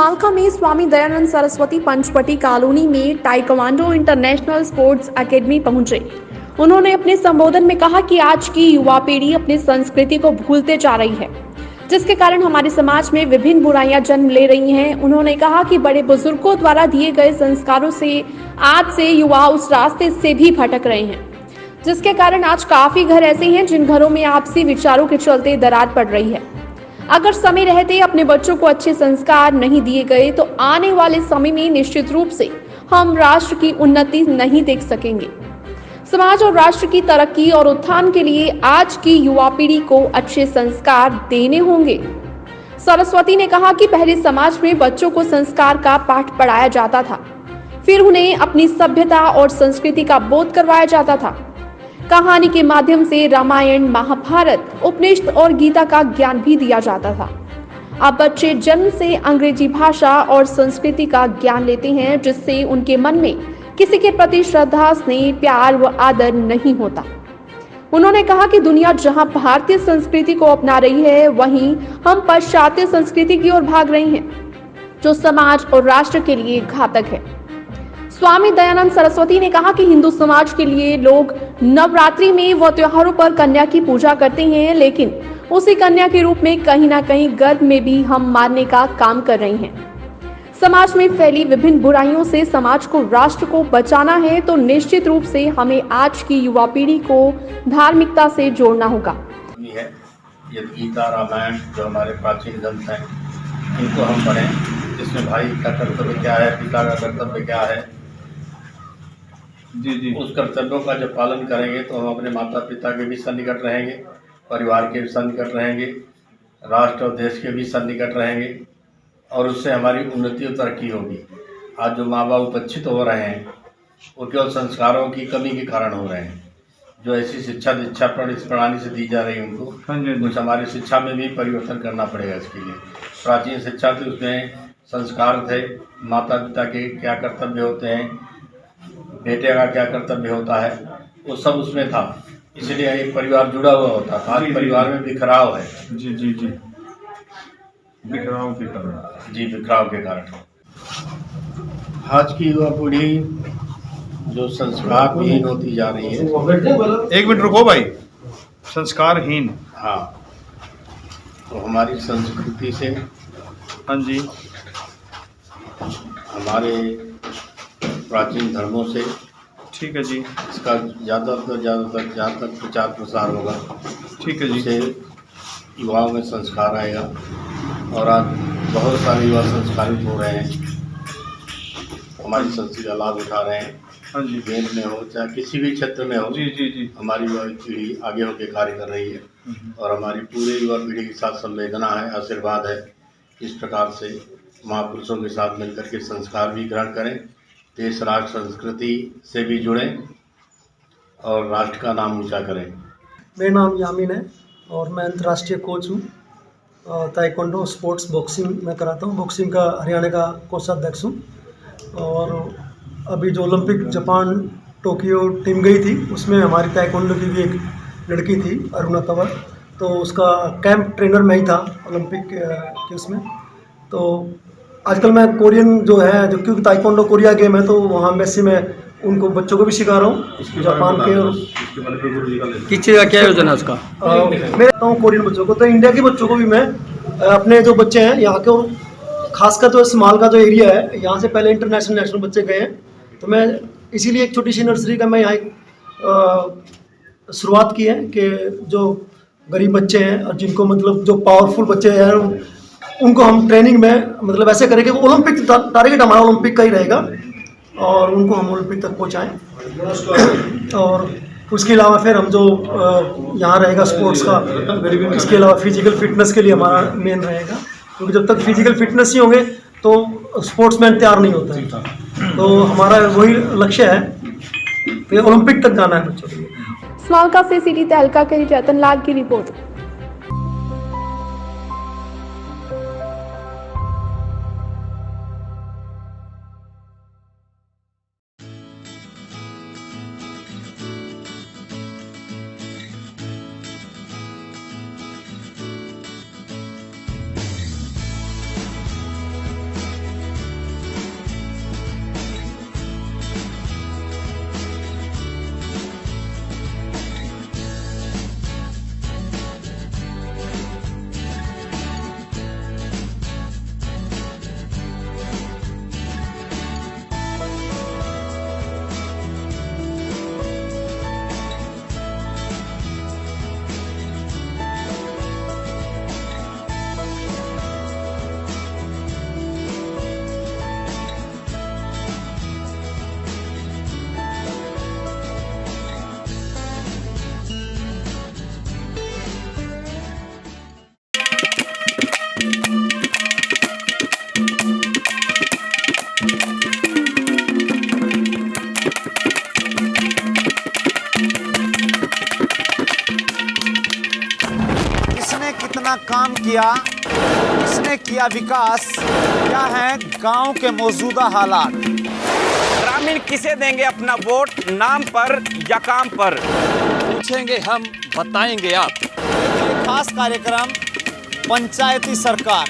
स्मालका में स्वामी दयानंद सरस्वती पंचवटी कॉलोनी में taekwondo international sports academy पहुंचे। उन्होंने अपने संबोधन में कहा कि आज की युवा पीढ़ी अपनी संस्कृति को भूलते जा रही है, जिसके कारण हमारे समाज में विभिन्न बुराइयां जन्म ले रही हैं। उन्होंने कहा कि बड़े बुजुर्गों द्वारा दिए गए संस्कारों से आज से युवा उस रास्ते से भी भटक रहे हैं, जिसके कारण आज काफी घर ऐसे हैं जिन घरों में आपसी विचारों के चलते दरार पड़ रही है। अगर समय रहते अपने बच्चों को अच्छे संस्कार नहीं दिए गए तो आने वाले समय में निश्चित रूप से हम राष्ट्र की उन्नति नहीं देख सकेंगे। समाज और राष्ट्र की तरक्की और उत्थान के लिए आज की युवा पीढ़ी को अच्छे संस्कार देने होंगे। सरस्वती ने कहा कि पहले समाज में बच्चों को संस्कार का पाठ पढ़ाया जाता था, फिर उन्हें अपनी सभ्यता और संस्कृति का बोध करवाया जाता था। कहानी के माध्यम से रामायण, महाभारत, उपनिषद और गीता का ज्ञान भी दिया जाता था। अब बच्चे जन्म से अंग्रेजी भाषा और संस्कृति का ज्ञान लेते हैं, जिससे उनके मन में किसी के प्रति श्रद्धा, स्नेह, प्यार व आदर नहीं होता। उन्होंने कहा कि दुनिया जहां भारतीय संस्कृति को अपना रही है, वहीं हम पाश्चात्य संस्कृति की ओर भाग रहे हैं, जो समाज और राष्ट्र के लिए घातक है। स्वामी दयानंद सरस्वती ने कहा कि हिंदू समाज के लिए लोग नवरात्रि में व त्योहारों पर कन्या की पूजा करते हैं, लेकिन उसी कन्या के रूप में कहीं ना कहीं गर्भ में भी हम मारने का काम कर रहे हैं। समाज में फैली विभिन्न बुराइयों से समाज को, राष्ट्र को बचाना है तो निश्चित रूप से हमें आज की युवा पीढ़ी को धार्मिकता से जोड़ना होगा। ये गीता, रामायण जो हमारे प्राचीन ग्रंथ हैं, इनको हम पढ़ें। इसमें भाई का कर्तव्य क्या है, पिता का कर्तव्य क्या है, जी उस कर्तव्यों का जब पालन करेंगे तो हम अपने माता पिता के भी सन्निकट रहेंगे, परिवार के भी सन्निकट रहेंगे, राष्ट्र और देश के भी सन्निकट रहेंगे और उससे हमारी उन्नति और तरक्की होगी। आज जो माँ बाप उपक्षित हो रहे हैं वो केवल संस्कारों की कमी के कारण हो रहे हैं। जो ऐसी शिक्षा दीक्षा इस प्रणाली से दी जा रही है उनको कुछ हमारी शिक्षा में भी परिवर्तन करना पड़ेगा। इसके लिए प्राचीन शिक्षा थी, उसमें संस्कार थे, माता पिता के क्या कर्तव्य होते हैं, बेटे का क्या कर्तव्य होता है, वो सब उसमें था। इसलिए एक परिवार जुड़ा हुआ होता था। आज परिवार में बिखराव है। जी जी जी बिखराव के कारण। जी बिखराव के कारण आज की युवा पीढ़ी जो संस्कारहीन होती जा रही है। एक मिनट रुको भाई, संस्कारहीन। हाँ, तो हमारी संस्कृति से, हाँ जी, हमारे प्राचीन धर्मों से, ठीक है जी, इसका ज़्यादा जहाँ तक प्रचार प्रसार होगा, ठीक है जी, इससे युवाओं में संस्कार आएगा। और आज बहुत सारे युवा संस्कारित हो रहे हैं, हमारी संस्कृति का लाभ उठा रहे हैं। हाँ जी, गेम में हो चाहे किसी भी क्षेत्र में हो, जी जी जी हमारी युवा पीढ़ी आगे होकर कार्य कर रही है और हमारी पूरे युवा पीढ़ी के साथ संवेदना है, आशीर्वाद है। इस प्रकार से महापुरुषों के साथ मिलकर के संस्कार भी ग्रहण करें, देश राष्ट्र संस्कृति से भी जुड़ें और राष्ट्र का नाम ऊंचा करें। मेरा नाम यामिन है और मैं अंतर्राष्ट्रीय कोच हूँ। ताइक्वांडो स्पोर्ट्स बॉक्सिंग मैं कराता हूँ। बॉक्सिंग का हरियाणा का कोषाध्यक्ष हूँ। और अभी जो ओलंपिक जापान टोक्यो टीम गई थी, उसमें हमारी ताइक्वांडो की भी एक लड़की थी, अरुणा तंवर, तो उसका कैंप ट्रेनर मैं ही था ओलंपिक के उसमें। तो आजकल मैं कोरियन जो है, जो क्योंकि ताइक्वांडो कोरिया गेम है, तो वहाँ मेसी में उनको बच्चों को भी सिखा रहा हूँ जापान के। और किस चीज़ का क्या योजना है उसका? मैं रहता हूँ कोरियन बच्चों को, तो इंडिया के बच्चों को भी मैं अपने जो बच्चे हैं यहाँ के, और खासकर जो स्मॉल का जो एरिया है, यहाँ से पहले इंटरनेशनल नेशनल बच्चे गए हैं, तो मैं इसीलिए एक छोटी सी नर्सरी का मैं यहाँ शुरुआत की है कि जो गरीब बच्चे हैं और जिनको मतलब जो पावरफुल बच्चे हैं उनको हम ट्रेनिंग में मतलब ऐसे करें कि ओलंपिक टारगेट हमारा ओलंपिक का ही रहेगा और उनको हम ओलंपिक तक पहुँचाएँ। और उसके अलावा फिर हम जो यहाँ रहेगा स्पोर्ट्स का, इसके अलावा फिजिकल फिटनेस के लिए हमारा मेन रहेगा, क्योंकि जब तक फिजिकल फिटनेस ही होंगे तो स्पोर्ट्समैन तैयार नहीं होता है। तो हमारा वही लक्ष्य है कि ओलंपिक तक जाना है बच्चों के लिए। स्मालका से सिटी तहलका के लिए चेतन लाल की रिपोर्ट। कितना काम किया, किसने किया विकास, क्या है गांव के मौजूदा हालात। ग्रामीण किसे देंगे अपना वोट, नाम पर या काम पर? पूछेंगे हम, बताएंगे आप। ये खास कार्यक्रम पंचायती सरकार।